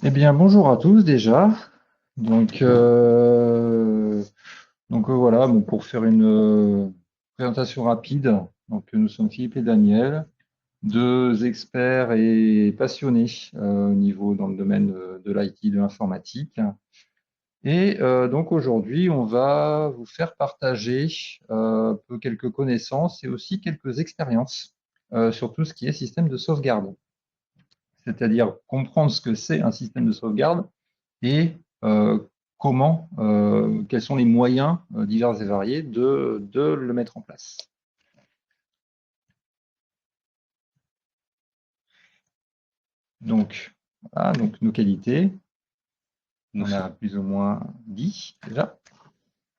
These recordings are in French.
Eh bien, bonjour à tous déjà. Donc, voilà, bon, pour faire une présentation rapide, nous sommes Philippe et Daniel, deux experts et passionnés au niveau dans le domaine de l'IT, de l'informatique. Et donc aujourd'hui, on va vous faire partager peu quelques connaissances et aussi quelques expériences sur tout ce qui est système de sauvegarde, c'est-à-dire comprendre ce que c'est un système de sauvegarde et quels sont les moyens divers et variés de le mettre en place. Donc, voilà, donc nos qualités, Nous on sommes, a plus ou moins dit déjà.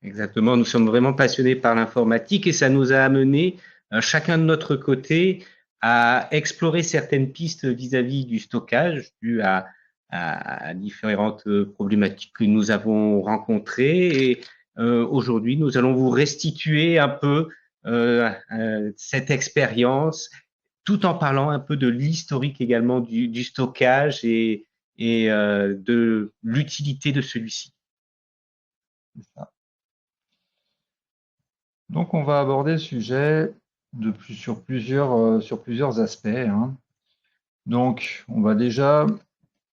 exactement, nous sommes vraiment passionnés par l'informatique et ça nous a amené, chacun de notre côté, à explorer certaines pistes vis-à-vis du stockage dû à différentes problématiques que nous avons rencontrées. Et aujourd'hui, nous allons vous restituer un peu cette expérience tout en parlant un peu de l'historique également du stockage et de l'utilité de celui-ci. Donc, on va aborder le sujet sur plusieurs aspects, hein. Donc, on va déjà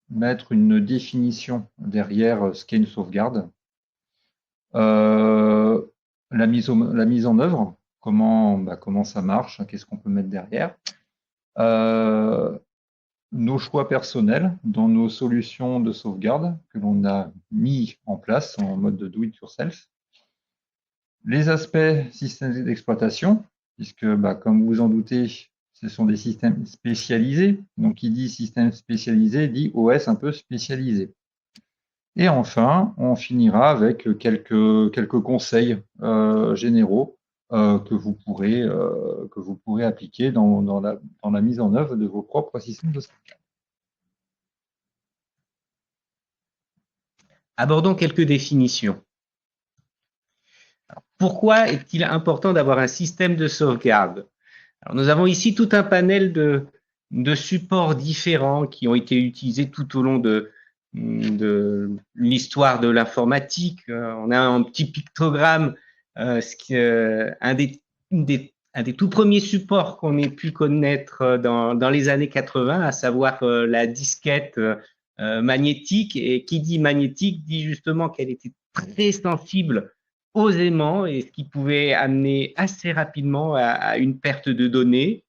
mettre une définition derrière ce qu'est une sauvegarde. Euh, la mise en œuvre, comment ça marche, qu'est-ce qu'on peut mettre derrière. Euh, nos choix personnels dans nos solutions de sauvegarde que l'on a mis en place en mode de do it yourself. Les aspects systèmes d'exploitation, puisque comme vous en doutez, ce sont des systèmes spécialisés. Donc, qui dit système spécialisé dit OS un peu spécialisé. Et enfin, on finira avec quelques conseils généraux que vous pourrez appliquer dans la mise en œuvre de vos propres systèmes de sauvegarde. Abordons quelques définitions. Pourquoi est-il important d'avoir un système de sauvegarde? Alors, nous avons ici tout un panel de supports différents qui ont été utilisés tout au long de l'histoire de l'informatique. On a un petit pictogramme, un des tout premiers supports qu'on ait pu connaître dans les années 80, à savoir la disquette magnétique. Et qui dit magnétique dit justement qu'elle était très sensible aux aimants et ce qui pouvait amener assez rapidement à une perte de données.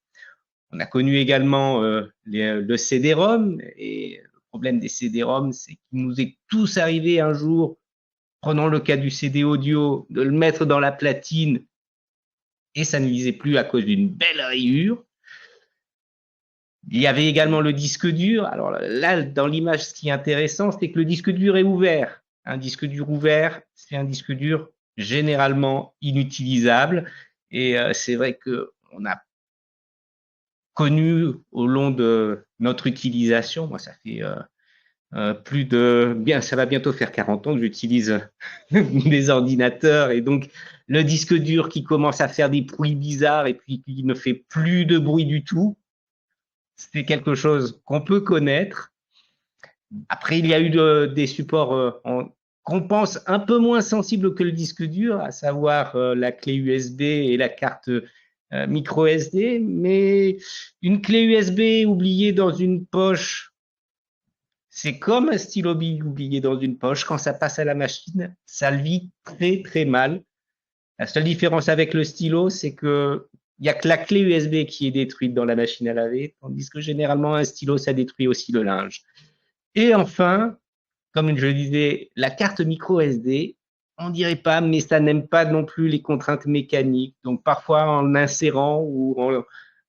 On a connu également le CD-ROM et le problème des CD-ROM, c'est qu'il nous est tous arrivé un jour, prenons le cas du CD audio, de le mettre dans la platine et ça ne lisait plus à cause d'une belle rayure. Il y avait également le disque dur. Alors là, dans l'image, ce qui est intéressant, c'est que le disque dur est ouvert. Un disque dur ouvert, c'est un disque dur généralement inutilisable. Et c'est vrai qu'on a connu au long de notre utilisation, moi ça fait ça va bientôt faire 40 ans que j'utilise des ordinateurs et donc le disque dur qui commence à faire des bruits bizarres et puis qui ne fait plus de bruit du tout, c'est quelque chose qu'on peut connaître. Après, il y a eu des supports qu'on pense un peu moins sensibles que le disque dur, à savoir la clé USB et la carte micro SD, mais une clé USB oubliée dans une poche, c'est comme un stylo bille oublié dans une poche. Quand ça passe à la machine, ça le vit très très mal. La seule différence avec le stylo, c'est que il n'y a que la clé USB qui est détruite dans la machine à laver, tandis que généralement un stylo, ça détruit aussi le linge. Et enfin, comme je disais, la carte micro SD, on dirait pas, mais ça n'aime pas non plus les contraintes mécaniques. Donc parfois en l'insérant ou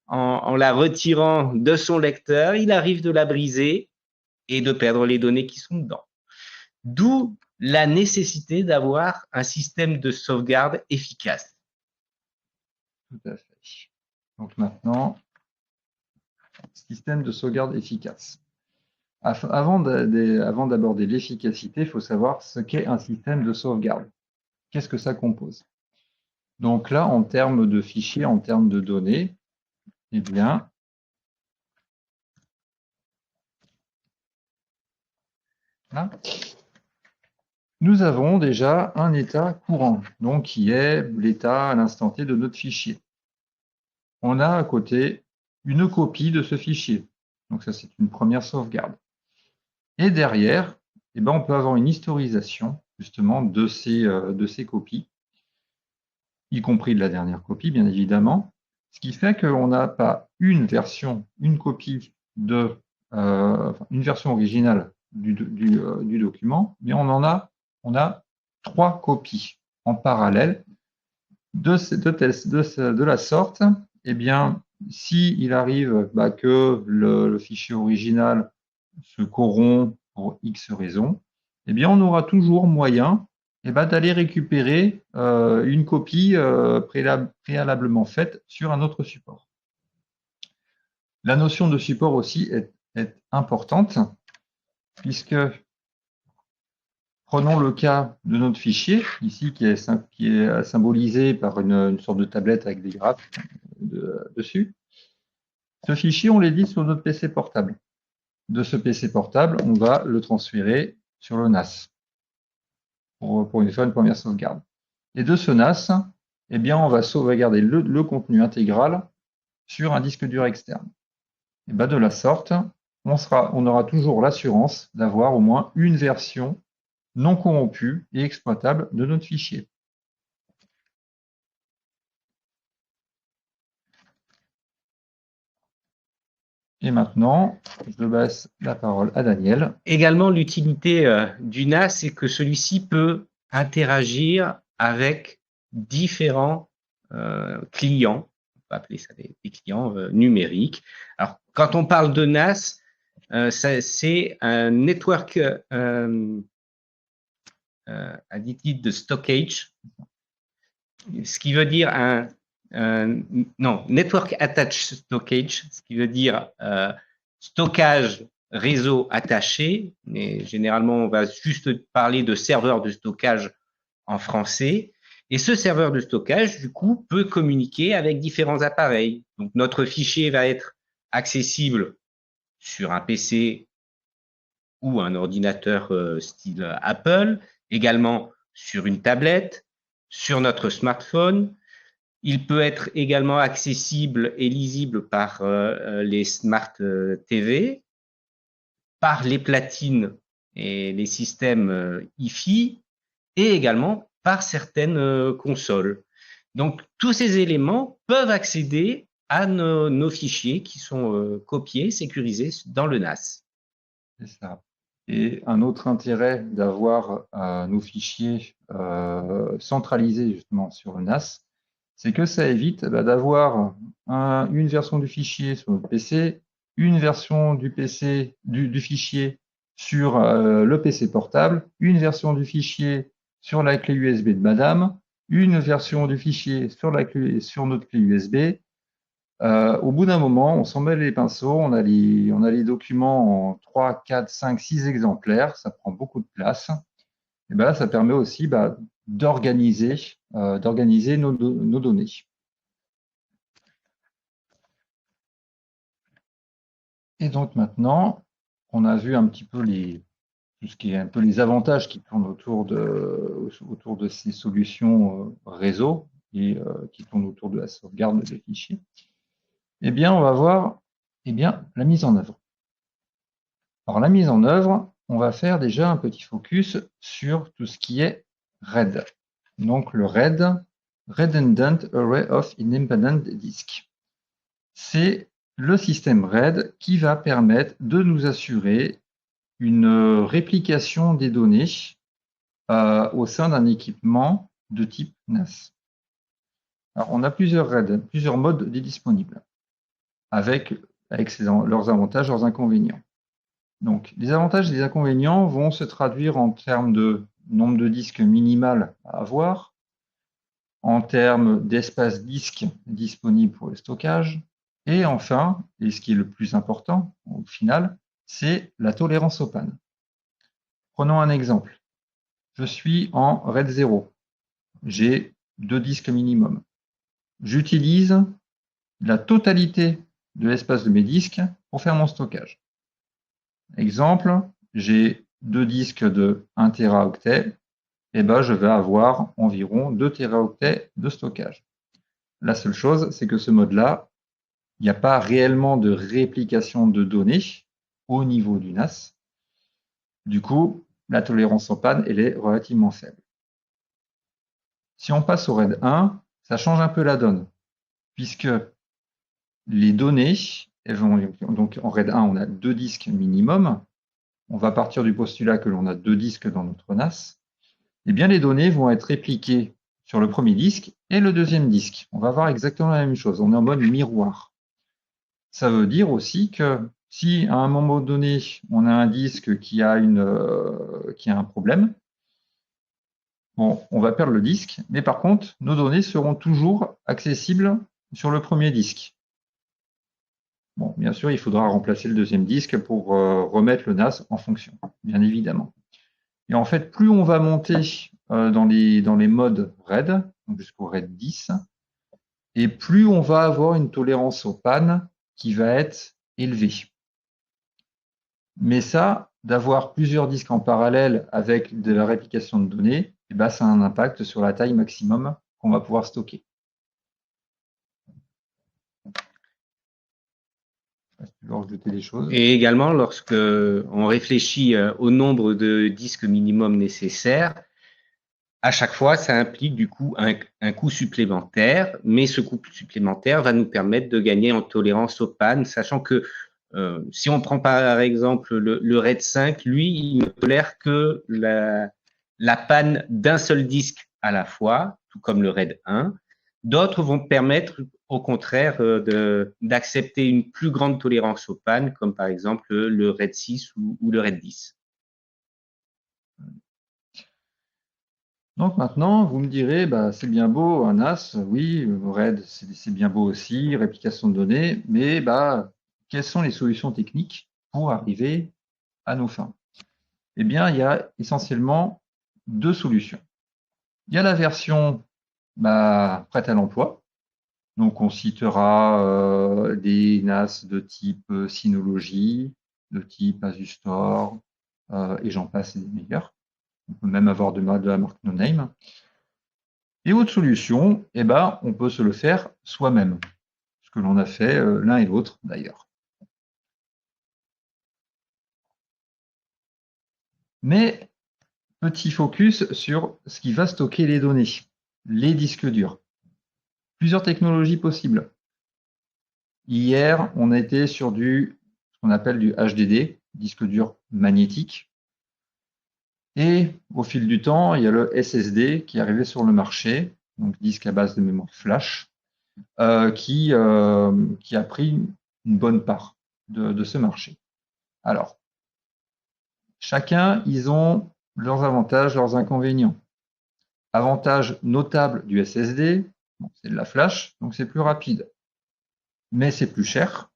en la retirant de son lecteur, il arrive de la briser et de perdre les données qui sont dedans. D'où la nécessité d'avoir un système de sauvegarde efficace. Tout à fait. Donc maintenant, système de sauvegarde efficace. Avant d'aborder l'efficacité, il faut savoir ce qu'est un système de sauvegarde. Qu'est-ce que ça compose? Donc là, en termes de fichiers, en termes de données, eh bien, Là. Nous avons déjà un état courant, donc qui est l'état à l'instant T de notre fichier. On a à côté une copie de ce fichier. Donc ça, c'est une première sauvegarde. Et derrière, eh ben, on peut avoir une historisation justement de ces copies, y compris de la dernière copie, bien évidemment. Ce qui fait qu'on n'a pas une version, une copie de une version originale du document, mais on a 3 copies en parallèle de la sorte. Eh bien, s'il arrive que le fichier original se corrompt pour X raisons, eh bien, on aura toujours moyen d'aller récupérer une copie préalablement faite sur un autre support. La notion de support aussi est importante, puisque prenons le cas de notre fichier, ici qui est symbolisé par une sorte de tablette avec des graphes dessus. Ce fichier, on l'édite sur notre PC portable. De ce PC portable, on va le transférer sur le NAS pour faire une première sauvegarde. Et de ce NAS, eh bien, on va sauvegarder le contenu intégral sur un disque dur externe. Et de la sorte, on aura toujours l'assurance d'avoir au moins une version non corrompue et exploitable de notre fichier. Et maintenant, je passe la parole à Daniel. Également, l'utilité du NAS, c'est que celui-ci peut interagir avec différents clients, on va appeler ça des clients numériques. Alors, quand on parle de NAS, c'est un network addicted de stockage, ce qui veut dire non, network attached stockage, ce qui veut dire stockage réseau attaché, mais généralement on va juste parler de serveur de stockage en français. Et ce serveur de stockage, du coup, peut communiquer avec différents appareils. Donc notre fichier va être accessible sur un PC ou un ordinateur style Apple, également sur une tablette, sur notre smartphone. Il peut être également accessible et lisible par les Smart TV, par les platines et les systèmes Hi-Fi, et également par certaines consoles. Donc, tous ces éléments peuvent accéder à nos fichiers qui sont copiés, sécurisés dans le NAS. C'est ça. Et un autre intérêt d'avoir nos fichiers centralisés justement sur le NAS, c'est que ça évite d'avoir une version du fichier sur notre PC, une version du fichier sur le PC portable, une version du fichier sur la clé USB de madame, une version du fichier sur notre clé USB. Au bout d'un moment, on s'en mêle les pinceaux, on a les documents en 3, 4, 5, 6 exemplaires, ça prend beaucoup de place. Et là, ça permet aussi d'organiser nos données. Et donc maintenant, on a vu un petit peu tout ce qui est un peu les avantages qui tournent autour de ces solutions réseau et qui tournent autour de la sauvegarde des fichiers. Eh bien, on va voir la mise en œuvre. Alors, la mise en œuvre, on va faire déjà un petit focus sur tout ce qui est RAID. Donc, le RAID, Redundant Array of Independent Disk. C'est le système RAID qui va permettre de nous assurer une réplication des données au sein d'un équipement de type NAS. Alors, on a plusieurs RAID, plusieurs modes disponibles, avec leurs avantages, leurs inconvénients. Donc, les avantages et les inconvénients vont se traduire en termes de nombre de disques minimal à avoir, en termes d'espace disque disponible pour le stockage, et enfin, et ce qui est le plus important au final, c'est la tolérance aux pannes. Prenons un exemple. Je suis en RAID 0. J'ai 2 disques minimum. J'utilise la totalité de l'espace de mes disques pour faire mon stockage. Exemple, j'ai 2 disques de 1 téraoctet, eh ben, je vais avoir environ 2 téraoctets de stockage. La seule chose, c'est que ce mode-là, il n'y a pas réellement de réplication de données au niveau du NAS. Du coup, la tolérance aux pannes, elle est relativement faible. Si on passe au RAID 1, ça change un peu la donne, puisque les données, elles vont, donc en RAID 1, on a 2 disques minimum. On va partir du postulat que l'on a 2 disques dans notre NAS. Eh bien, les données vont être répliquées sur le premier disque et le deuxième disque. On va avoir exactement la même chose. On est en mode miroir. Ça veut dire aussi que si à un moment donné, on a un disque qui a un problème, bon, on va perdre le disque, mais par contre, nos données seront toujours accessibles sur le premier disque. Bon, bien sûr, il faudra remplacer le deuxième disque pour remettre le NAS en fonction, bien évidemment. Et en fait, plus on va monter dans les modes RAID, jusqu'au RAID 10, et plus on va avoir une tolérance aux pannes qui va être élevée. Mais ça, d'avoir plusieurs disques en parallèle avec de la réplication de données, eh ben, ça a un impact sur la taille maximum qu'on va pouvoir stocker. Tu veux rajouter des choses? Et également, lorsque on réfléchit au nombre de disques minimum nécessaires, à chaque fois, ça implique du coup un coût supplémentaire, mais ce coût supplémentaire va nous permettre de gagner en tolérance aux pannes, sachant que si on prend par exemple le RAID 5, lui, il ne tolère que la panne d'un seul disque à la fois, tout comme le RAID 1. D'autres vont permettre au contraire d'accepter une plus grande tolérance aux pannes, comme par exemple le RAID 6 ou le RAID 10. Donc maintenant, vous me direz, bah, c'est bien beau un NAS, oui, RAID, c'est bien beau aussi, réplication de données, mais bah, quelles sont les solutions techniques pour arriver à nos fins? Eh bien, il y a essentiellement 2 solutions. Il y a la version prête à l'emploi. Donc, on citera des NAS de type Synology, de type Asustor, et j'en passe et des meilleurs. On peut même avoir de la marque No Name. Et autre solution, eh ben, on peut se le faire soi-même, ce que l'on a fait l'un et l'autre d'ailleurs. Mais petit focus sur ce qui va stocker les données, les disques durs. Plusieurs technologies possibles. Hier, on a été sur ce qu'on appelle du HDD, disque dur magnétique. Et au fil du temps, il y a le SSD qui est arrivé sur le marché, donc disque à base de mémoire flash, qui a pris une bonne part de ce marché. Alors, chacun, ils ont leurs avantages, leurs inconvénients. Avantage notable du SSD, c'est de la flash, donc c'est plus rapide. Mais c'est plus cher.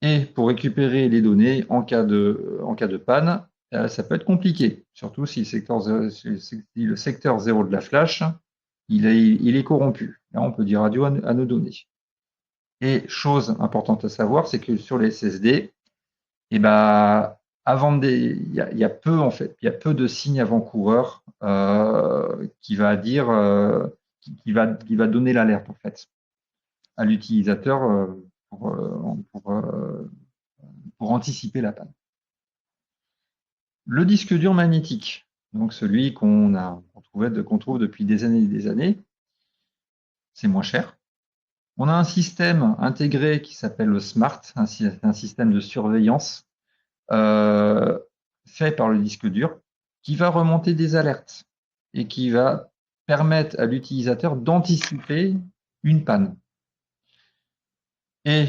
Et pour récupérer les données en cas de panne, ça peut être compliqué, surtout si le secteur 0 de la flash, il est corrompu. Là, on peut dire adieu à nos données. Et chose importante à savoir, c'est que sur les SSD, il y a peu en fait, il y a peu de signes avant-coureurs qui va donner l'alerte en fait à l'utilisateur pour anticiper la panne. Le disque dur magnétique, donc celui qu'on trouve depuis des années et des années, c'est moins cher. On a un système intégré qui s'appelle le SMART, un système de surveillance fait par le disque dur, qui va remonter des alertes et qui va permettre à l'utilisateur d'anticiper une panne. Et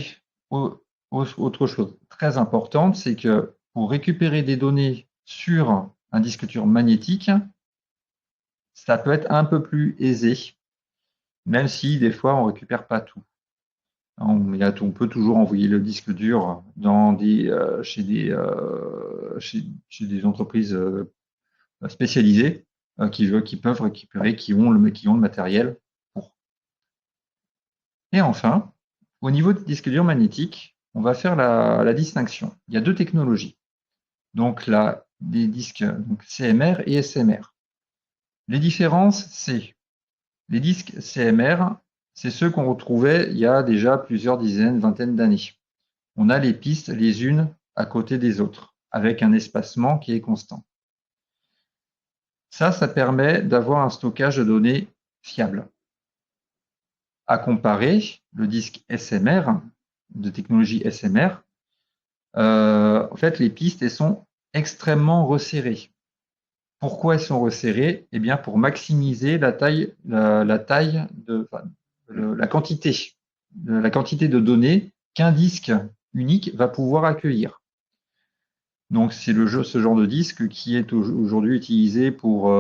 autre chose très importante, c'est que pour récupérer des données sur un disque dur magnétique, ça peut être un peu plus aisé, même si des fois on ne récupère pas tout. On peut toujours envoyer le disque dur chez des entreprises spécialisées qui peuvent récupérer, qui ont le matériel pour. Et enfin, au niveau du disque dur magnétique, on va faire la distinction. Il y a 2 technologies. Donc là, des disques donc CMR et SMR. Les différences, c'est les disques CMR, c'est ceux qu'on retrouvait il y a déjà plusieurs dizaines, vingtaines d'années. On a les pistes les unes à côté des autres, avec un espacement qui est constant. Ça permet d'avoir un stockage de données fiable. À comparer, le disque SMR, de technologie SMR, en fait, les pistes, elles sont extrêmement resserrées. Pourquoi elles sont resserrées? Eh bien, pour maximiser la taille de, enfin, la quantité de données qu'un disque unique va pouvoir accueillir. Donc, c'est ce genre de disque qui est aujourd'hui utilisé pour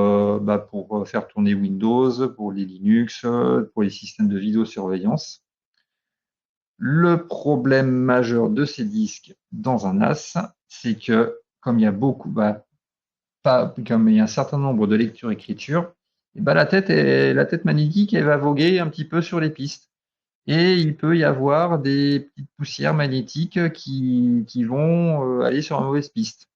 faire tourner Windows, pour les Linux, pour les systèmes de vidéosurveillance. Le problème majeur de ces disques dans un NAS, c'est que comme il y a comme il y a un certain nombre de lectures-écritures, la tête magnétique, elle va voguer un petit peu sur les pistes. Et il peut y avoir des petites poussières magnétiques qui vont aller sur la mauvaise piste.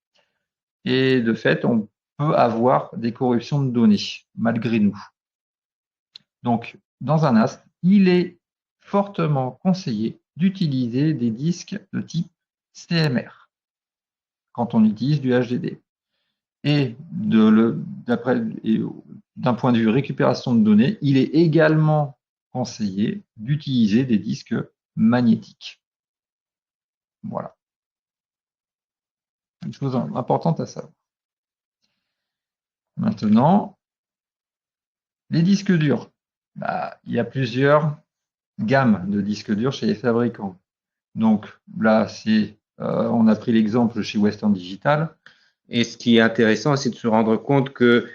Et de fait, on peut avoir des corruptions de données, malgré nous. Donc, dans un NAS, il est fortement conseillé d'utiliser des disques de type CMR quand on utilise du HDD. Et d'un point de vue récupération de données, il est également conseillé d'utiliser des disques magnétiques. Voilà. Une chose importante à savoir. Maintenant, les disques durs. Il y a plusieurs gammes de disques durs chez les fabricants. Donc là, on a pris l'exemple chez Western Digital. Et ce qui est intéressant, c'est de se rendre compte que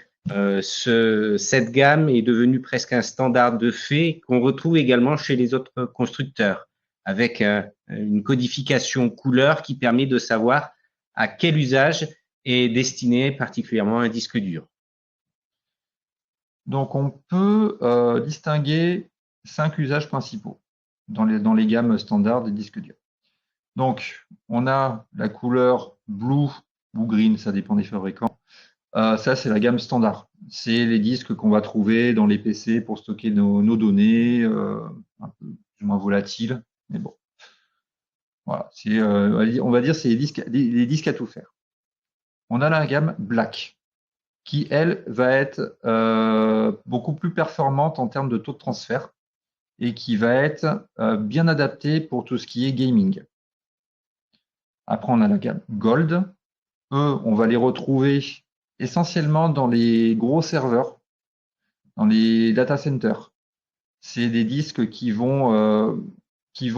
cette gamme est devenue presque un standard de fait qu'on retrouve également chez les autres constructeurs, avec une codification couleur qui permet de savoir à quel usage est destiné particulièrement un disque dur. Donc on peut distinguer 5 usages principaux dans les gammes standards des disques durs. Donc on a la couleur blue ou green, ça dépend des fabricants. Ça, c'est la gamme standard. C'est les disques qu'on va trouver dans les PC pour stocker nos données, un peu plus ou moins volatiles, mais bon. Voilà, on va dire c'est les disques à tout faire. On a la gamme black, qui, elle, va être beaucoup plus performante en termes de taux de transfert et qui va être bien adaptée pour tout ce qui est gaming. Après, on a la gamme gold. Eux, on va les retrouver essentiellement dans les gros serveurs, dans les data centers. C'est des disques qui vont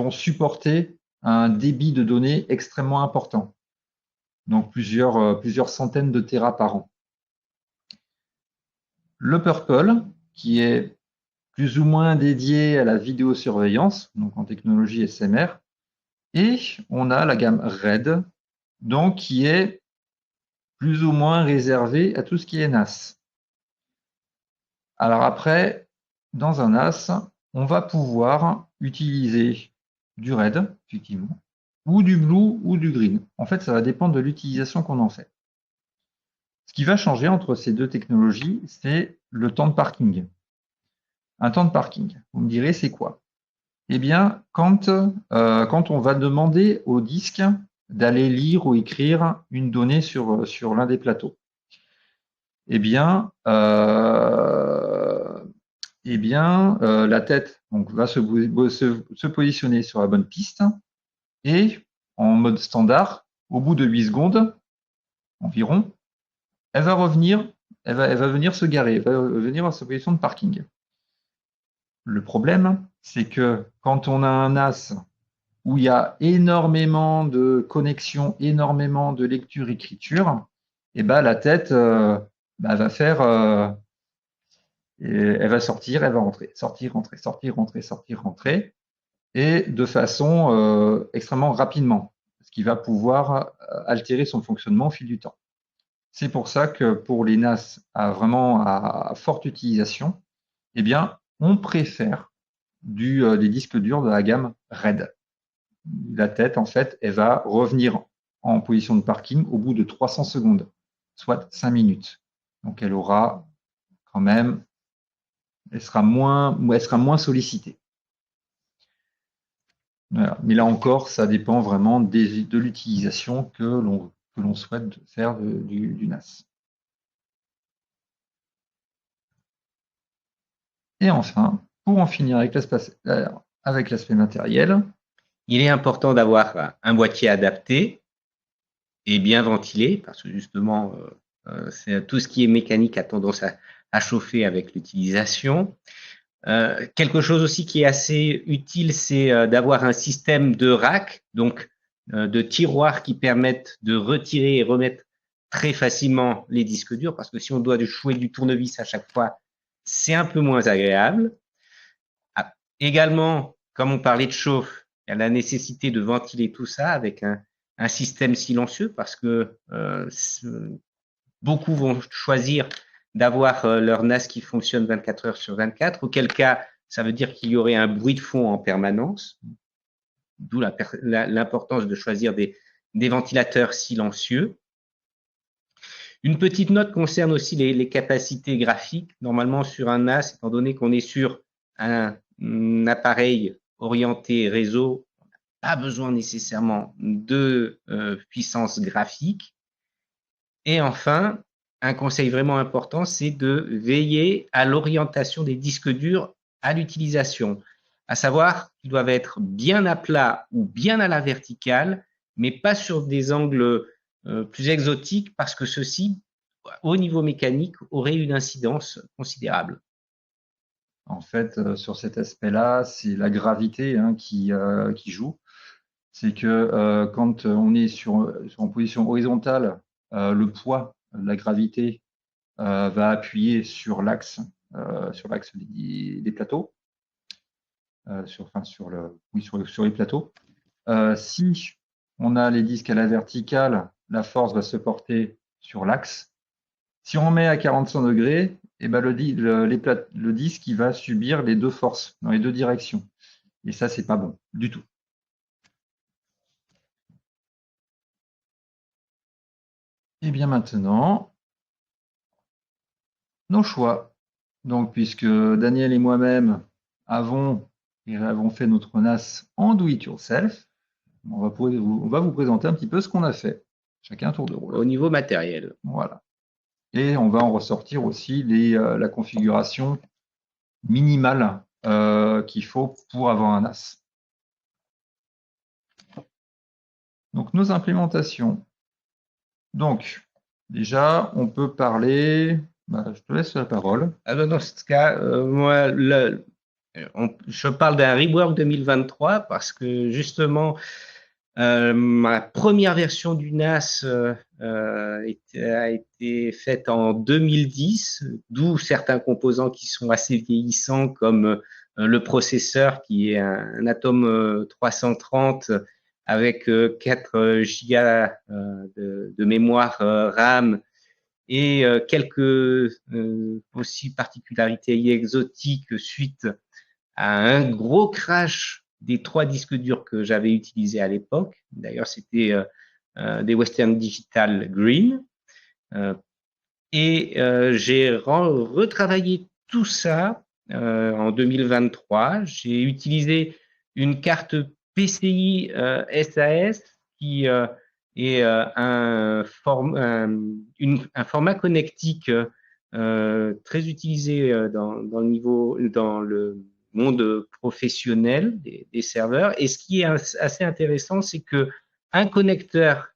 supporter un débit de données extrêmement important, donc plusieurs centaines de téras par an. Le purple, qui est plus ou moins dédié à la vidéosurveillance, donc en technologie SMR, et on a la gamme red, donc qui est plus ou moins réservée à tout ce qui est NAS. Alors après, dans un NAS, on va pouvoir utiliser du red, effectivement, ou du blue ou du green. En fait, ça va dépendre de l'utilisation qu'on en fait. Ce qui va changer entre ces deux technologies, c'est le temps de parking. Un temps de parking, vous me direz, c'est quoi? Eh bien, quand on va demander au disque d'aller lire ou écrire une donnée sur l'un des plateaux, eh bien, la tête donc, va se positionner sur la bonne piste et en mode standard, au bout de 8 secondes environ, elle va venir se garer, elle va venir à sa position de parking. Le problème, c'est que quand on a un NAS où il y a énormément de connexions, énormément de lecture-écriture, la tête va faire elle va sortir, elle va rentrer, sortir, rentrer, sortir, rentrer, sortir, rentrer, et de façon extrêmement rapidement, ce qui va pouvoir altérer son fonctionnement au fil du temps. C'est pour ça que pour les NAS à forte utilisation, eh bien, on préfère des disques durs de la gamme RAID. La tête, en fait, elle va revenir en position de parking au bout de 300 secondes, soit 5 minutes. Donc elle aura quand même, elle sera moins sollicitée. Voilà. Mais là encore, ça dépend vraiment de l'utilisation que l'on souhaite faire du NAS. Et enfin, pour en finir avec l'aspect matériel, il est important d'avoir un boîtier adapté et bien ventilé, parce que justement, c'est tout ce qui est mécanique a tendance à chauffer avec l'utilisation. Quelque chose aussi qui est assez utile, c'est d'avoir un système de rack, donc de tiroirs qui permettent de retirer et remettre très facilement les disques durs, parce que si on doit jouer du tournevis à chaque fois, c'est un peu moins agréable. Également, comme on parlait de chauffe, il y a la nécessité de ventiler tout ça avec un système silencieux, parce que beaucoup vont choisir d'avoir leur NAS qui fonctionne 24 heures sur 24, auquel cas, ça veut dire qu'il y aurait un bruit de fond en permanence, d'où l'importance de choisir des ventilateurs silencieux. Une petite note concerne aussi les capacités graphiques. Normalement, sur un NAS, étant donné qu'on est sur un appareil orienté réseau, on n'a pas besoin nécessairement de puissance graphique. Et enfin, un conseil vraiment important, c'est de veiller à l'orientation des disques durs à l'utilisation, à savoir qu'ils doivent être bien à plat ou bien à la verticale, mais pas sur des angles plus exotiques, parce que ceci, au niveau mécanique, aurait une incidence considérable. En fait, sur cet aspect-là, c'est la gravité qui joue. C'est que quand on est en position horizontale, le poids, la gravité va appuyer sur l'axe des plateaux, sur les plateaux. Si on a les disques à la verticale, la force va se porter sur l'axe. Si on met à 45 degrés, eh ben le disque il va subir les deux forces dans les deux directions. Et ça, c'est pas bon du tout. Et bien maintenant, nos choix. Donc, puisque Daniel et moi-même avons fait notre NAS en do it yourself, on va vous présenter un petit peu ce qu'on a fait. Chacun un tour de rôle. Au niveau matériel. Voilà. Et on va en ressortir aussi la configuration minimale qu'il faut pour avoir un NAS. Donc, nos implémentations. Donc, déjà, on peut parler. Je te laisse la parole. Dans ce cas, moi, je parle d'un rework 2023 parce que justement, ma première version du NAS a été faite en 2010, d'où certains composants qui sont assez vieillissants, comme le processeur qui est un Atom 330 avec 4 gigas de mémoire RAM et quelques aussi particularités exotiques suite à un gros crash des 3 disques durs que j'avais utilisés à l'époque. D'ailleurs, c'était des Western Digital Green. Et j'ai retravaillé tout ça en 2023. J'ai utilisé une carte PCI SAS qui est un format connectique très utilisé dans le monde professionnel des serveurs. Et ce qui est assez intéressant, c'est que un connecteur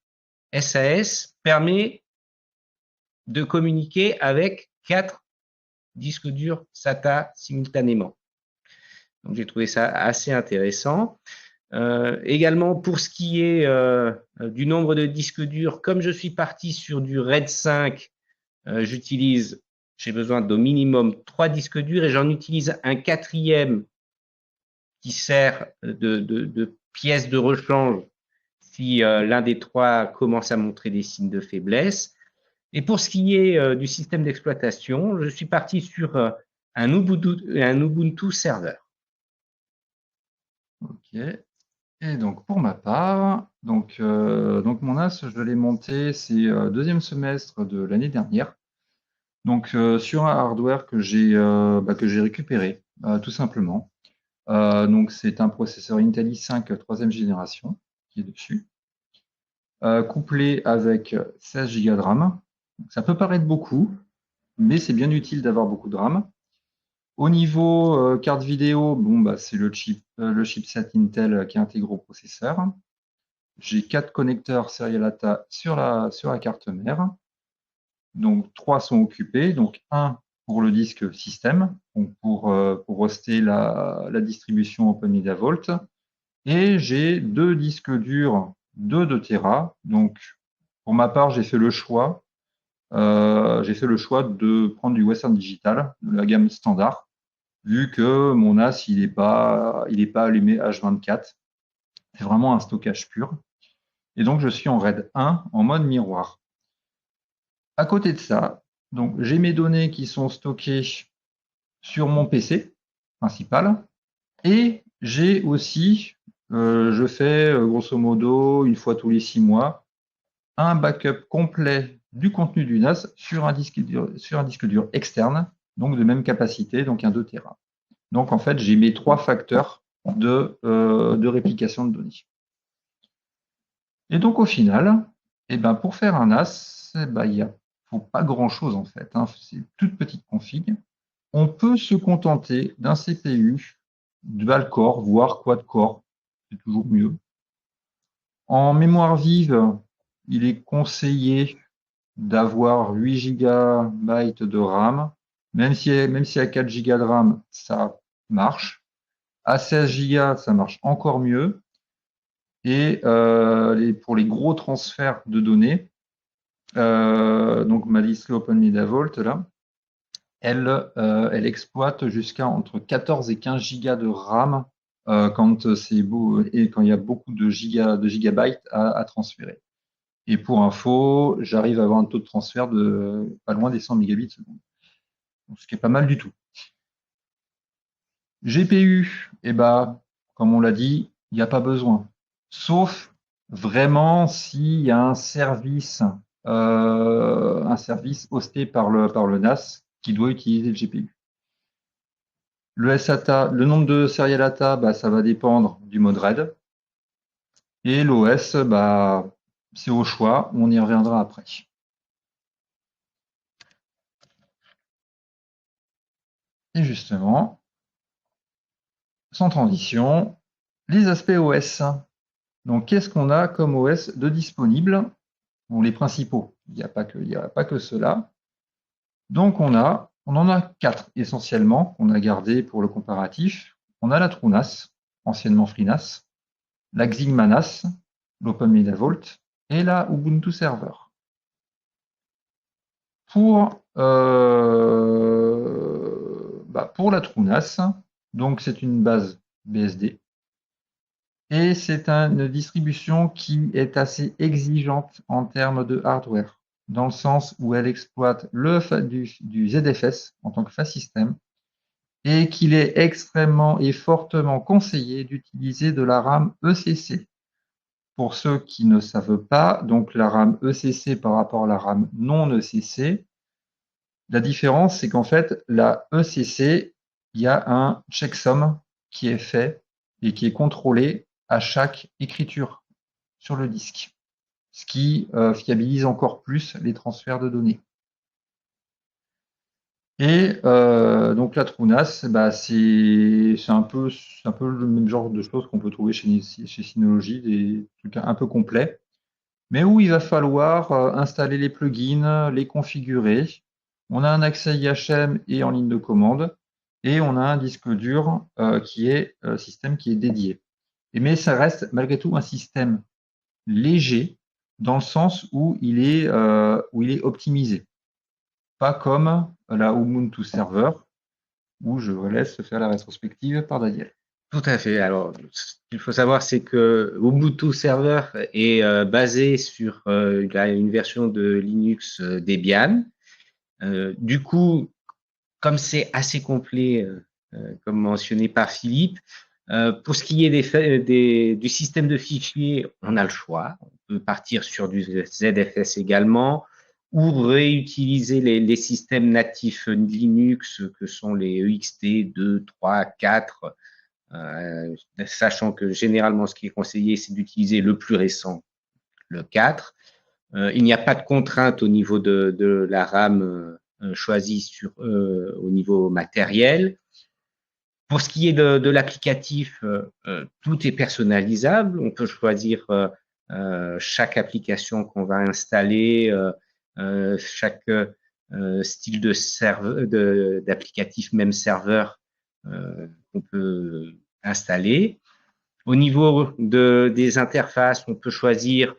SAS permet de communiquer avec 4 disques durs SATA simultanément. Donc j'ai trouvé ça assez intéressant. Également, pour ce qui est du nombre de disques durs, comme je suis parti sur du RAID 5, j'ai besoin d'au minimum 3 disques durs et j'en utilise un 4e qui sert de pièce de rechange si l'un des 3 commence à montrer des signes de faiblesse. Et pour ce qui est du système d'exploitation, je suis parti sur un Ubuntu serveur. Ok. Et donc pour ma part, donc mon NAS, je l'ai monté, c'est deuxième semestre de l'année dernière. Donc sur un hardware que j'ai récupéré, tout simplement. Donc c'est un processeur Intel i5 troisième génération qui est dessus, couplé avec 16 Go de RAM. Donc, ça peut paraître beaucoup, mais c'est bien utile d'avoir beaucoup de RAM. Au niveau carte vidéo, bon, bah, c'est le chipset Intel qui est intégré au processeur. J'ai 4 connecteurs Serial ATA sur la carte mère. Donc 3 sont occupés. Donc un pour le disque système, donc pour hoster la distribution OpenMediaVault. Et j'ai 2 disques durs de 2 Tera. Donc pour ma part, j'ai fait le choix de prendre du Western Digital, de la gamme standard, vu que mon NAS, il est pas allumé H24. C'est vraiment un stockage pur. Et donc, je suis en RAID 1 en mode miroir. À côté de ça, donc j'ai mes données qui sont stockées sur mon PC principal et j'ai aussi, je fais grosso modo une fois tous les 6 mois, un backup complet du contenu du NAS sur un disque dur externe, donc de même capacité, donc un 2 Tera. Donc en fait, j'ai mes 3 facteurs de réplication de données. Et donc au final, pour faire un NAS, il ne faut pas grand-chose en fait, hein. C'est une toute petite config. On peut se contenter d'un CPU dual-core, voire quad-core, c'est toujours mieux. En mémoire vive, il est conseillé d'avoir 8 Go de RAM, même si à 4 Go de RAM, ça marche. À 16 Go, ça marche encore mieux. Et pour les gros transferts de données, donc ma liste OpenMediaVault, là, elle exploite jusqu'à entre 14 et 15 gigas de RAM quand c'est beau et quand il y a beaucoup de gigabytes à transférer. Et pour info, j'arrive à avoir un taux de transfert de pas loin des 100 mégabits seconde, ce qui est pas mal du tout. GPU, comme on l'a dit, il n'y a pas besoin. Sauf vraiment s'il y a un service hosté par le NAS qui doit utiliser le GPU. Le SATA, le nombre de serial ATA, ça va dépendre du mode RAID. Et l'OS, c'est au choix, on y reviendra après. Et justement, sans transition, les aspects OS. Donc, qu'est-ce qu'on a comme OS de disponible? Bon, les principaux, il n'y a pas que cela. Donc, on en a 4 essentiellement qu'on a gardé pour le comparatif. On a la TrueNAS, anciennement FreeNAS, la Xigma NAS, l'OpenMediaVault et la Ubuntu Server. Pour la TrueNAS, donc c'est une base BSD et c'est une distribution qui est assez exigeante en termes de hardware, dans le sens où elle exploite du ZFS en tant que file system et qu'il est extrêmement et fortement conseillé d'utiliser de la RAM ECC. Pour ceux qui ne savent pas, donc la RAM ECC par rapport à la RAM non ECC, la différence, c'est qu'en fait, la ECC, il y a un checksum qui est fait et qui est contrôlé à chaque écriture sur le disque, ce qui fiabilise encore plus les transferts de données. Et donc la TrueNAS, c'est un peu le même genre de choses qu'on peut trouver chez Synology, des trucs un peu complets, mais où il va falloir installer les plugins, les configurer. On a un accès IHM et en ligne de commande, et on a un disque dur système qui est dédié. Mais ça reste malgré tout un système léger dans le sens où il est optimisé. Pas comme la Ubuntu Server, où je vous laisse faire la rétrospective par Daniel. Tout à fait. Alors, ce qu'il faut savoir, c'est que Ubuntu Server est basé sur une version de Linux Debian. Du coup, comme c'est assez complet, comme mentionné par Philippe, Pour ce qui est du système de fichiers, on a le choix. On peut partir sur du ZFS également ou réutiliser les systèmes natifs Linux que sont les EXT 2, 3, 4, sachant que généralement ce qui est conseillé, c'est d'utiliser le plus récent, le 4. Il n'y a pas de contrainte au niveau de la RAM choisie au niveau matériel. Pour ce qui est de l'applicatif, tout est personnalisable. On peut choisir chaque application qu'on va installer, chaque style d'applicatif, même serveur qu'on peut installer. Au niveau des interfaces, on peut choisir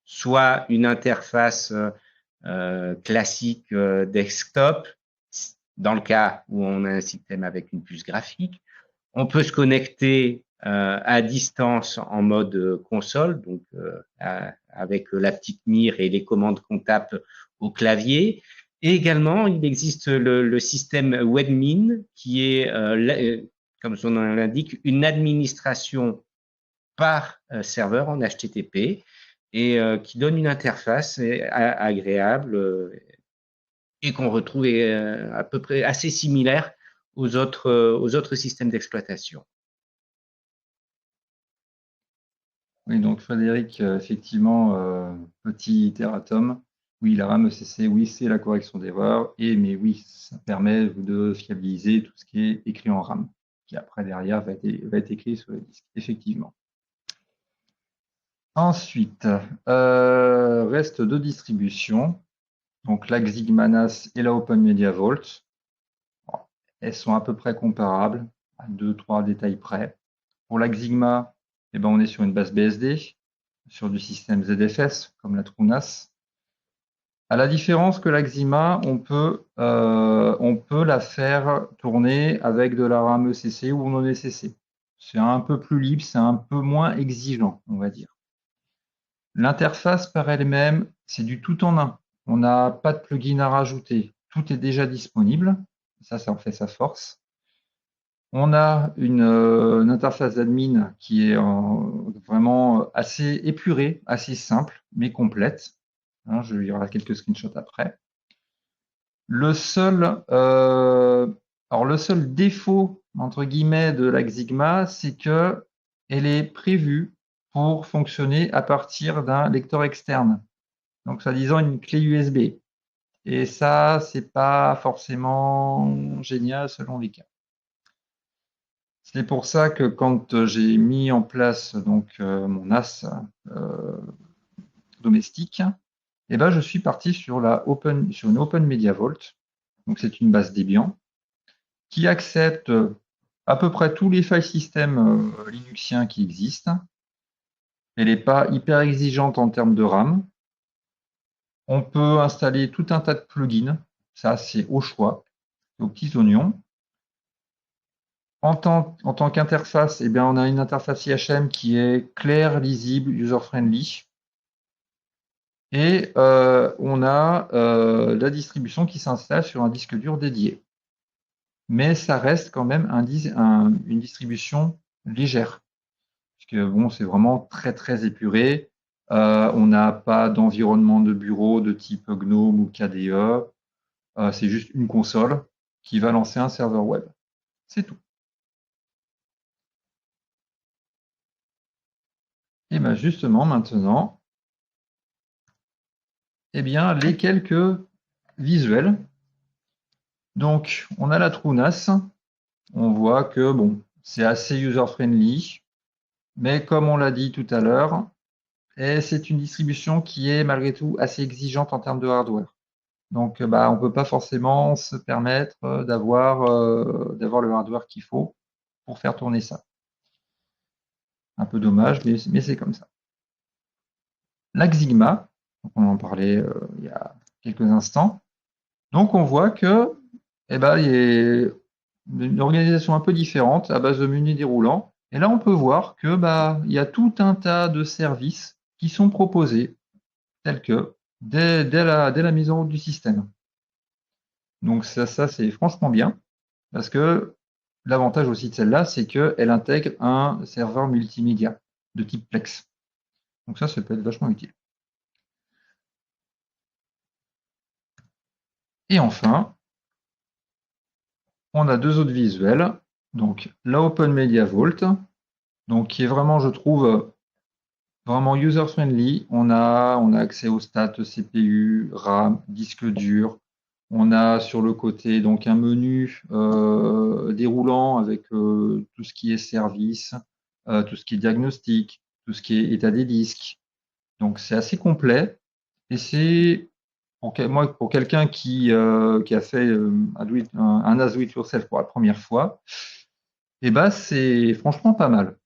soit une interface classique desktop, dans le cas où on a un système avec une puce graphique. On peut se connecter à distance en mode console, donc avec la petite mire et les commandes qu'on tape au clavier. Et également, il existe le système Webmin, qui est, comme son nom l'indique, une administration par serveur en HTTP et qui donne une interface agréable et qu'on retrouve à peu près assez similaire aux autres systèmes d'exploitation. Oui, donc Frédéric, effectivement, petit erratum. Oui, la RAM ECC, oui, c'est la correction d'erreur. Mais oui, ça permet de fiabiliser tout ce qui est écrit en RAM, qui après, derrière, va être écrit sur le disque, effectivement. Ensuite, reste deux distributions. Donc la Xigma NAS et la Open Media Vault. Elles sont à peu près comparables, à 2-3 détails près. Pour la Xigma, eh ben, on est sur une base BSD, sur du système ZFS, comme la TrueNAS. À la différence que la Xigma, on peut la faire tourner avec de la RAM ECC ou non ECC. C'est un peu plus libre, c'est un peu moins exigeant, on va dire. L'interface par elle-même, c'est du tout en un. On n'a pas de plugin à rajouter. Tout est déjà disponible. Ça en fait sa force. On a une interface d'admin qui est vraiment assez épurée, assez simple, mais complète. Hein, il y aura quelques screenshots après. Le seul défaut, entre guillemets, de la Xigma, c'est qu'elle est prévue pour fonctionner à partir d'un lecteur externe. Donc, soi-disant, une clé USB. Et ça, c'est pas forcément génial selon les cas. C'est pour ça que quand j'ai mis en place donc mon NAS domestique, eh ben, je suis parti sur une Open Media Vault. Donc, c'est une base Debian qui accepte à peu près tous les file systems linuxiens qui existent. Elle n'est pas hyper exigeante en termes de RAM. On peut installer tout un tas de plugins. Ça, c'est au choix, aux petits oignons. En tant qu'interface, eh bien, on a une interface IHM qui est claire, lisible, user-friendly. Et on a la distribution qui s'installe sur un disque dur dédié. Mais ça reste quand même une distribution légère. Puisque bon, c'est vraiment très très épuré. On n'a pas d'environnement de bureau de type GNOME ou KDE. C'est juste une console qui va lancer un serveur web. C'est tout. Et bien justement, maintenant, eh bien, les quelques visuels. Donc, on a la TrueNAS. On voit que bon, c'est assez user-friendly. Mais comme on l'a dit tout à l'heure, c'est une distribution qui est malgré tout assez exigeante en termes de hardware. Donc, on ne peut pas forcément se permettre d'avoir le hardware qu'il faut pour faire tourner ça. Un peu dommage, mais c'est comme ça. La Xigma, on en parlait il y a quelques instants. Donc, on voit que, il y a une organisation un peu différente à base de menus déroulants. Et là, on peut voir que il y a tout un tas de services qui sont proposés, tels que dès la mise en route du système. Donc ça c'est franchement bien, parce que l'avantage aussi de celle-là, c'est qu'elle intègre un serveur multimédia de type Plex. Donc ça peut être vachement utile. Et enfin, on a deux autres visuels. Donc la Open Media Vault, donc qui est vraiment, je trouve, vraiment user-friendly. On a accès aux stats CPU, RAM, disque dur. On a sur le côté donc un menu déroulant avec tout ce qui est service, tout ce qui est diagnostic, tout ce qui est état des disques. Donc c'est assez complet et c'est pour quelqu'un qui a fait un as do it yourself pour la première fois, et ben c'est franchement pas mal.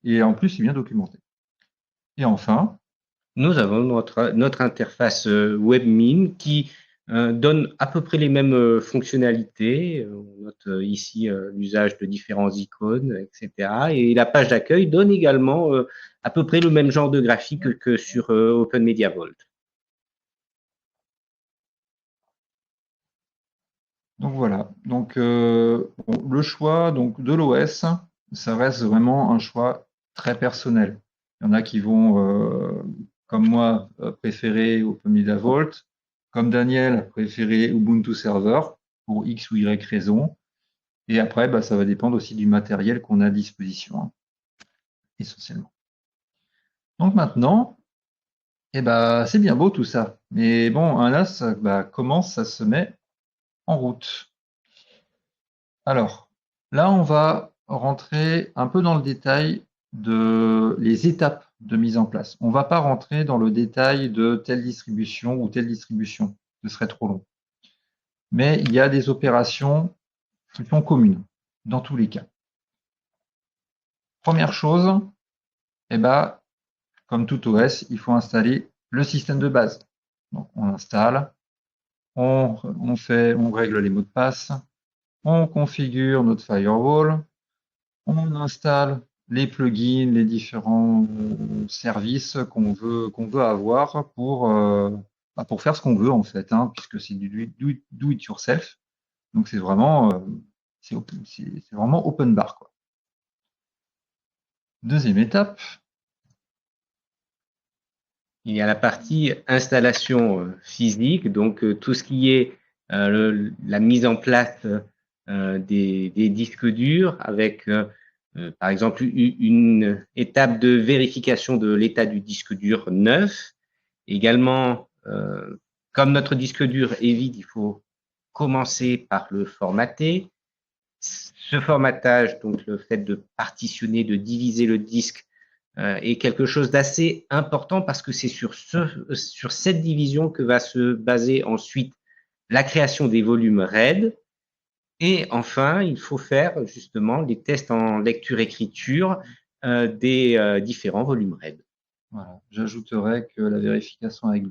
Et en plus, c'est bien documenté. Et enfin, Nous avons notre interface WebMin qui donne à peu près les mêmes fonctionnalités. On note ici l'usage de différents icônes, etc. Et la page d'accueil donne également à peu près le même genre de graphique que sur Open Media Vault. donc voilà. Donc bon, le choix donc de l'OS, ça reste vraiment un choix très personnel. Il y en a qui vont, comme moi, préférer Open Media Vault, comme Daniel, préférer Ubuntu Server pour X ou Y raison. Et après, bah, ça va dépendre aussi du matériel qu'on a à disposition, hein, essentiellement. Donc maintenant, eh ben, c'est bien beau tout ça. Mais bon, un NAS, bah, comment ça se met en route? Alors, là, on va rentrer un peu dans le détail de les étapes de mise en place. On ne va pas rentrer dans le détail de telle distribution ou telle distribution, ce serait trop long. Mais il y a des opérations qui sont communes dans tous les cas. Première chose, eh ben, comme tout OS, il faut installer le système de base. Donc, on installe, on règle les mots de passe, on configure notre firewall, on installe les plugins, les différents services qu'on veut avoir pour faire ce qu'on veut en fait, hein, puisque c'est du do it yourself. Donc c'est vraiment open bar, quoi. Deuxième étape. Il y a la partie installation physique, donc tout ce qui est la mise en place des disques durs avec, par exemple, une étape de vérification de l'état du disque dur neuf. Également, comme notre disque dur est vide, il faut commencer par le formater. Ce formatage, donc le fait de partitionner, de diviser le disque, est quelque chose d'assez important parce que c'est sur cette division que va se baser ensuite la création des volumes RAID. Et enfin, il faut faire justement les tests en lecture-écriture des différents volumes RAID. Voilà. J'ajouterais que la vérification avec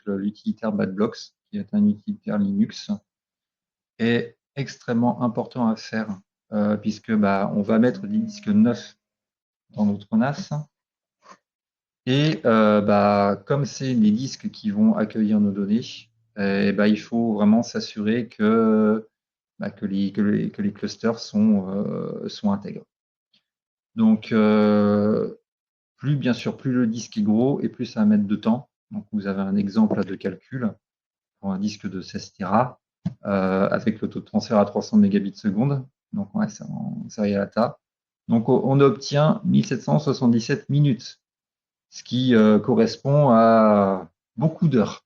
l'utilitaire BadBlocks, qui est un utilitaire Linux, est extrêmement important à faire, puisque bah, on va mettre des disques neufs dans notre NAS. Et bah, comme c'est les disques qui vont accueillir nos données, bah, il faut vraiment s'assurer que les clusters sont intègres. Donc, bien sûr, plus le disque est gros et plus ça va mettre de temps. Donc, vous avez un exemple de calcul pour un disque de 16 Tera avec le taux de transfert à 300 mégabits seconde. Donc, ouais, c'est en série ATA. Donc, on obtient 1777 minutes, ce qui correspond à beaucoup d'heures.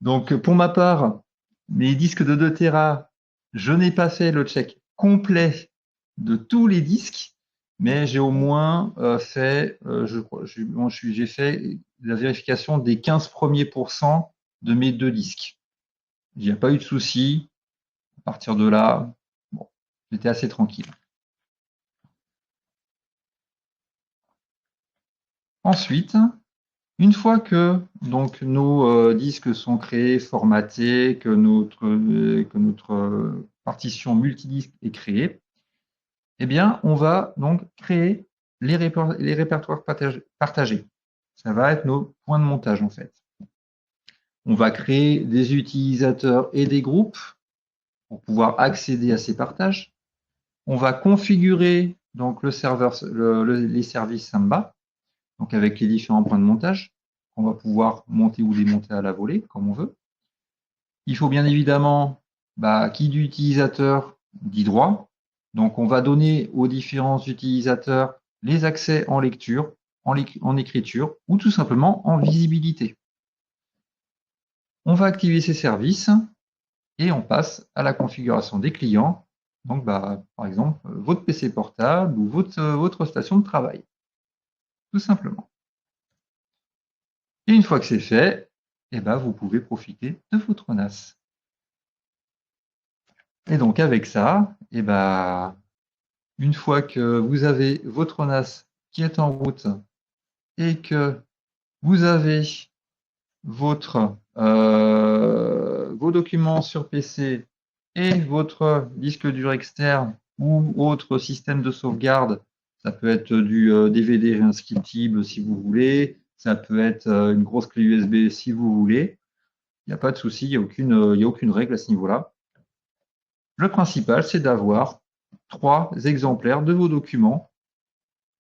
Donc, pour ma part, mes disques de 2 Tera, je n'ai pas fait le check complet de tous les disques, mais j'ai au moins fait, j'ai fait la vérification des 15 premiers pourcents de mes 2 disques. Il n'y a pas eu de souci. À partir de là, bon, j'étais assez tranquille. Ensuite, une fois que donc nos disques sont créés, formatés, que notre partition multidisque est créée, eh bien, on va donc créer les répertoires partagés. Ça va être nos points de montage en fait. On va créer des utilisateurs et des groupes pour pouvoir accéder à ces partages. On va configurer donc le serveur, les services Samba, donc avec les différents points de montage. On va pouvoir monter ou démonter à la volée, comme on veut. Il faut bien évidemment qui dit utilisateur dit droit. Donc, on va donner aux différents utilisateurs les accès en lecture, en écriture ou tout simplement en visibilité. On va activer ces services et on passe à la configuration des clients. Donc, par exemple, votre PC portable ou votre station de travail, tout simplement. Et une fois que c'est fait, vous pouvez profiter de votre NAS. Et donc, avec ça, une fois que vous avez votre NAS qui est en route et que vous avez vos documents sur PC et votre disque dur externe ou autre système de sauvegarde, ça peut être du DVD réinscriptible si vous voulez, ça peut être une grosse clé USB si vous voulez, il n'y a pas de souci, il n'y a aucune règle à ce niveau-là. Le principal, c'est d'avoir 3 exemplaires de vos documents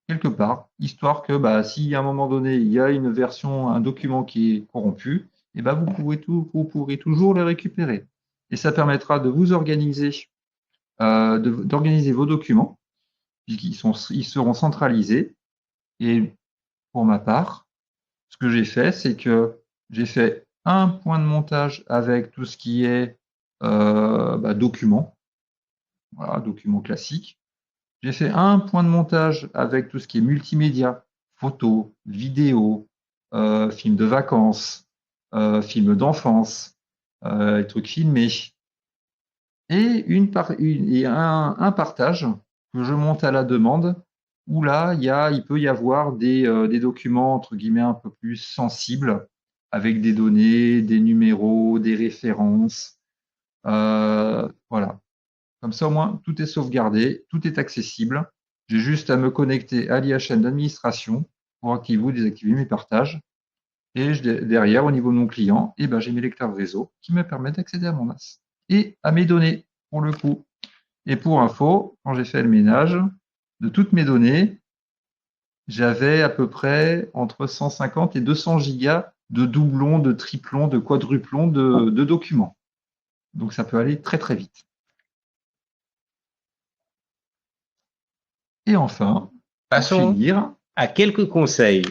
quelque part, histoire que si à un moment donné, il y a une version, un document qui est corrompu, vous pourrez toujours le récupérer. Et ça permettra de vous organiser, d'organiser vos documents, puisqu'ils seront centralisés. Et pour ma part, ce que j'ai fait, c'est que j'ai fait un point de montage avec tout ce qui est documents, voilà, documents classiques. J'ai fait un point de montage avec tout ce qui est multimédia, photos, vidéos, films de vacances, films d'enfance, les trucs filmés, et un partage que je monte à la demande, où là, il peut y avoir des documents, entre guillemets, un peu plus sensibles, avec des données, des numéros, des références. Voilà. Comme ça, au moins, tout est sauvegardé, tout est accessible. J'ai juste à me connecter à l'IHN d'administration pour activer ou désactiver mes partages. Et derrière, au niveau de mon client, j'ai mes lecteurs réseau qui me permettent d'accéder à mon NAS et à mes données, pour le coup. Et pour info, quand j'ai fait le ménage de toutes mes données, j'avais à peu près entre 150 et 200 gigas de doublons, de triplons, de quadruplons de documents. Donc ça peut aller très très vite. Et enfin, Passons à quelques conseils.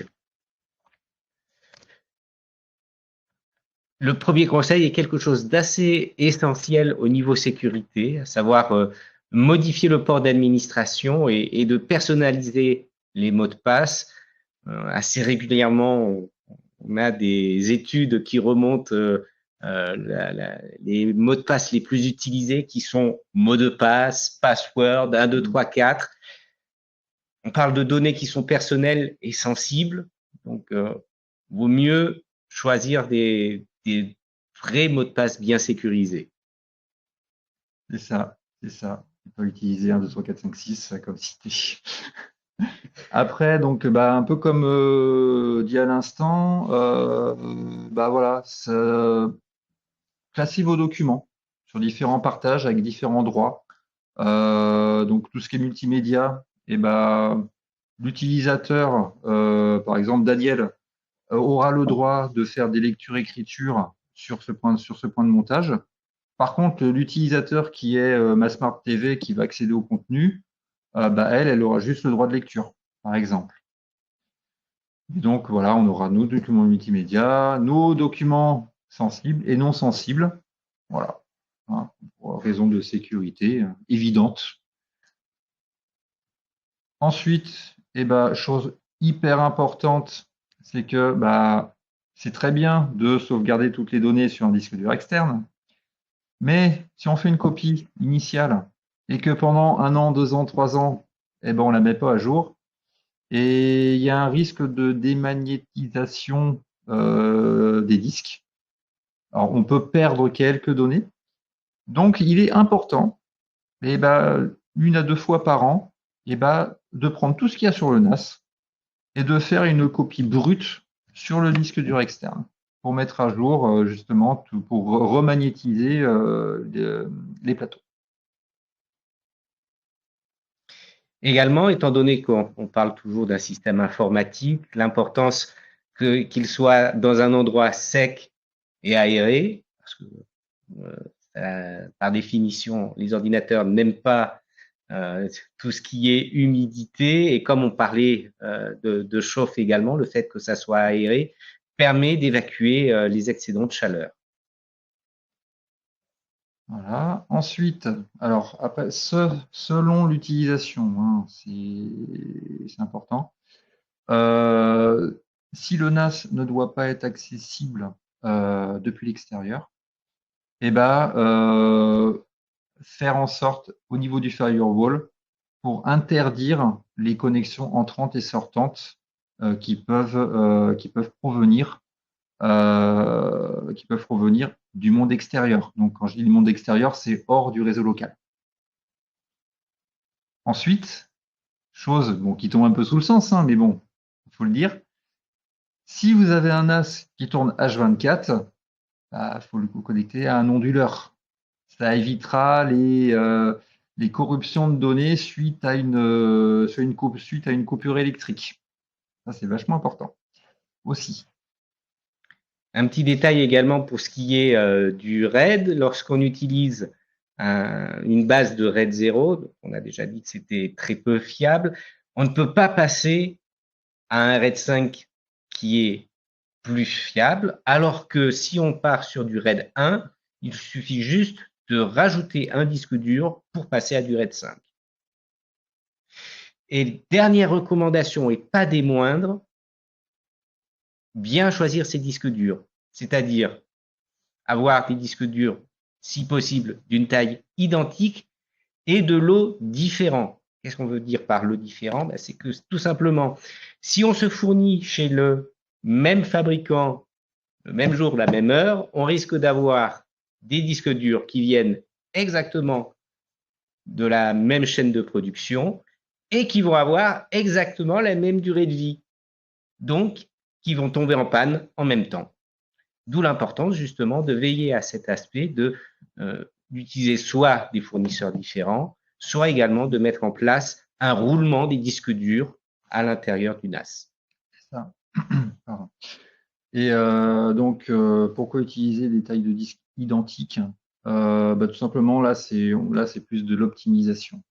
Le premier conseil est quelque chose d'assez essentiel au niveau sécurité, à savoir modifier le port d'administration et de personnaliser les mots de passe. Assez régulièrement, on a des études qui remontent les mots de passe les plus utilisés qui sont mots de passe, password, 1, 2, 3, 4. On parle de données qui sont personnelles et sensibles, donc vaut mieux choisir des vrais mots de passe bien sécurisés. C'est ça, c'est ça. On peut utiliser 1, 2, 3, 4, 5, 6 comme cité. Après, donc, un peu comme dit à l'instant, voilà, classez vos documents sur différents partages avec différents droits. Donc, tout ce qui est multimédia, l'utilisateur, par exemple Daniel, aura le droit de faire des lectures-écritures sur ce point de montage. Par contre, l'utilisateur qui est ma Smart TV qui va accéder au contenu, elle aura juste le droit de lecture, par exemple. Et donc, voilà, on aura nos documents multimédia, nos documents sensibles et non sensibles. Voilà, hein, pour raison de sécurité évidente. Ensuite, chose hyper importante, c'est que c'est très bien de sauvegarder toutes les données sur un disque dur externe, mais si on fait une copie initiale et que pendant 1 an, 2 ans, 3 ans, on ne la met pas à jour, et il y a un risque de démagnétisation des disques. Alors, on peut perdre quelques données. Donc, il est important, 1 à 2 fois par an, de prendre tout ce qu'il y a sur le NAS et de faire une copie brute sur le disque dur externe pour mettre à jour, justement, pour remagnétiser les plateaux. Également, étant donné qu'on parle toujours d'un système informatique, l'importance qu'il soit dans un endroit sec et aéré, parce que par définition, les ordinateurs n'aiment pas tout ce qui est humidité, et comme on parlait de chauffe également, le fait que ça soit aéré permet d'évacuer les excédents de chaleur. Voilà. Ensuite, alors après, selon l'utilisation, hein, c'est important. Si le NAS ne doit pas être accessible depuis l'extérieur, eh ben, faire en sorte au niveau du firewall pour interdire les connexions entrantes et sortantes qui peuvent provenir du monde extérieur. Donc, quand je dis le monde extérieur, c'est hors du réseau local. Ensuite, chose bon, qui tombe un peu sous le sens, hein, mais bon, il faut le dire. Si vous avez un NAS qui tourne H24, bah, faut le connecter à un onduleur. Ça évitera les corruptions de données suite à une coupure électrique. Ça, c'est vachement important aussi. Un petit détail également pour ce qui est du RAID, lorsqu'on utilise une base de RAID 0, on a déjà dit que c'était très peu fiable, on ne peut pas passer à un RAID 5 qui est plus fiable, alors que si on part sur du RAID 1, il suffit juste de rajouter un disque dur pour passer à du RAID 5. Et dernière recommandation, et pas des moindres, bien choisir ses disques durs, c'est-à-dire avoir des disques durs, si possible, d'une taille identique et de lots différents. Qu'est-ce qu'on veut dire par lot différent? C'est que tout simplement, si on se fournit chez le même fabricant, le même jour, la même heure, on risque d'avoir des disques durs qui viennent exactement de la même chaîne de production et qui vont avoir exactement la même durée de vie. Donc, qui vont tomber en panne en même temps. D'où l'importance justement de veiller à cet aspect d'utiliser soit des fournisseurs différents, soit également de mettre en place un roulement des disques durs à l'intérieur du NAS. Ça. Et donc, pourquoi utiliser des tailles de disques identiques? Tout simplement, là, c'est plus de l'optimisation.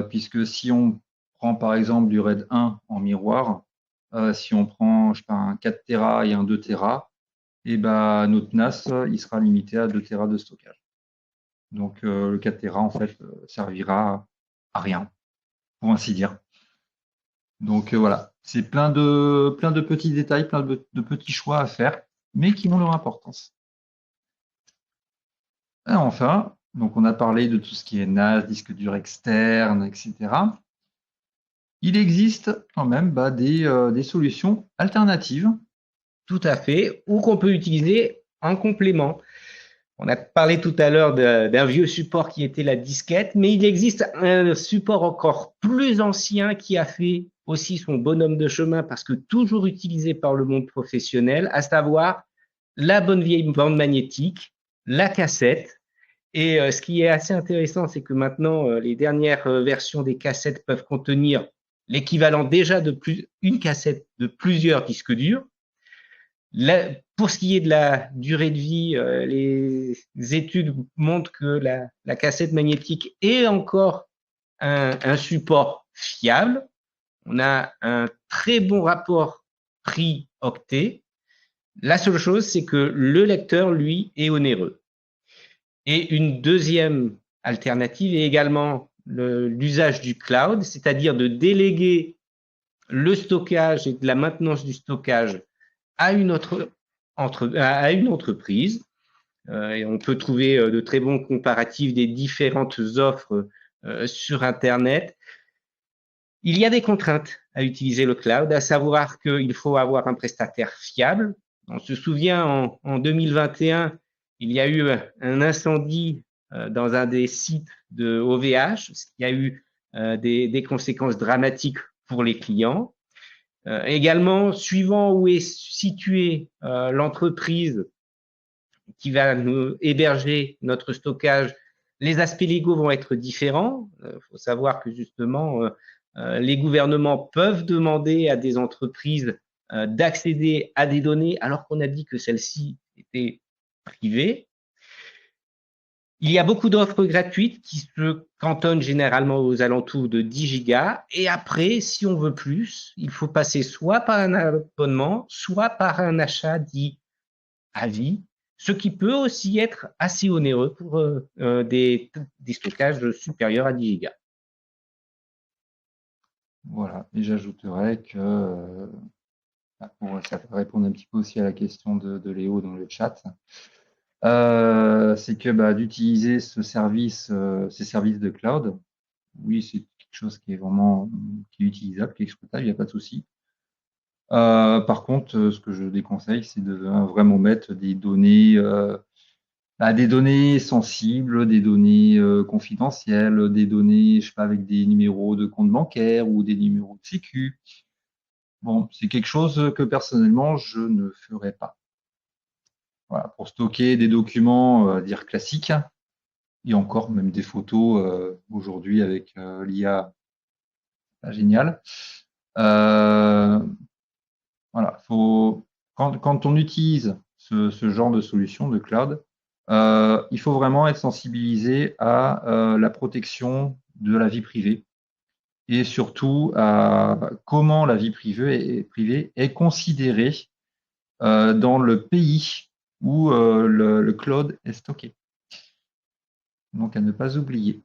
Puisque si on prend par exemple du RAID 1 en miroir, si on prend je sais pas, un 4 Tera et un 2 Tera, et ben, notre NAS, il sera limité à 2 Tera de stockage. Donc, le 4 Tera, en fait, servira à rien, pour ainsi dire. Donc, voilà, c'est plein de petits détails, plein de petits choix à faire, mais qui ont leur importance. Et enfin, donc on a parlé de tout ce qui est NAS, disque dur externe, etc. Il existe quand même des solutions alternatives. Tout à fait, ou qu'on peut utiliser en complément. On a parlé tout à l'heure d'un vieux support qui était la disquette, mais il existe un support encore plus ancien qui a fait aussi son bonhomme de chemin parce que toujours utilisé par le monde professionnel, à savoir la bonne vieille bande magnétique, la cassette. Et ce qui est assez intéressant, c'est que maintenant, les dernières versions des cassettes peuvent contenir l'équivalent déjà une cassette de plusieurs disques durs. Pour ce qui est de la durée de vie, les études montrent que la cassette magnétique est encore un support fiable. On a un très bon rapport prix-octet. La seule chose, c'est que le lecteur, lui, est onéreux. Et une deuxième alternative est également l'usage du cloud, c'est-à-dire de déléguer le stockage et de la maintenance du stockage à une entreprise. Et on peut trouver de très bons comparatifs des différentes offres sur Internet. Il y a des contraintes à utiliser le cloud, à savoir qu'il faut avoir un prestataire fiable. On se souvient, en 2021, il y a eu un incendie dans un des sites de OVH, ce qui a eu des conséquences dramatiques pour les clients. Également, suivant où est située l'entreprise qui va nous héberger notre stockage, Les aspects légaux vont être différents. Il faut savoir que justement, les gouvernements peuvent demander à des entreprises d'accéder à des données alors qu'on a dit que celles-ci étaient privées. Il y a beaucoup d'offres gratuites qui se cantonnent généralement aux alentours de 10 gigas. Et après, si on veut plus, il faut passer soit par un abonnement, soit par un achat dit à vie, ce qui peut aussi être assez onéreux pour des stockages supérieurs à 10 gigas. Voilà, et j'ajouterais que, ça peut répondre un petit peu aussi à la question de Léo dans le chat, c'est que d'utiliser ces services de cloud, oui, c'est quelque chose qui est vraiment qui est utilisable, qui est exploitable, il n'y a pas de souci. Par contre, ce que je déconseille, c'est de vraiment mettre des données sensibles, des données confidentielles, des données, je sais pas, avec des numéros de compte bancaire ou des numéros de sécu. Bon, c'est quelque chose que personnellement, je ne ferai pas. Voilà, pour stocker des documents, dire classiques, et encore même des photos aujourd'hui avec l'IA, génial. Voilà, quand on utilise ce genre de solution de cloud, il faut vraiment être sensibilisé à la protection de la vie privée et surtout à comment la vie privée est considérée dans le pays où le cloud est stocké. Donc à ne pas oublier.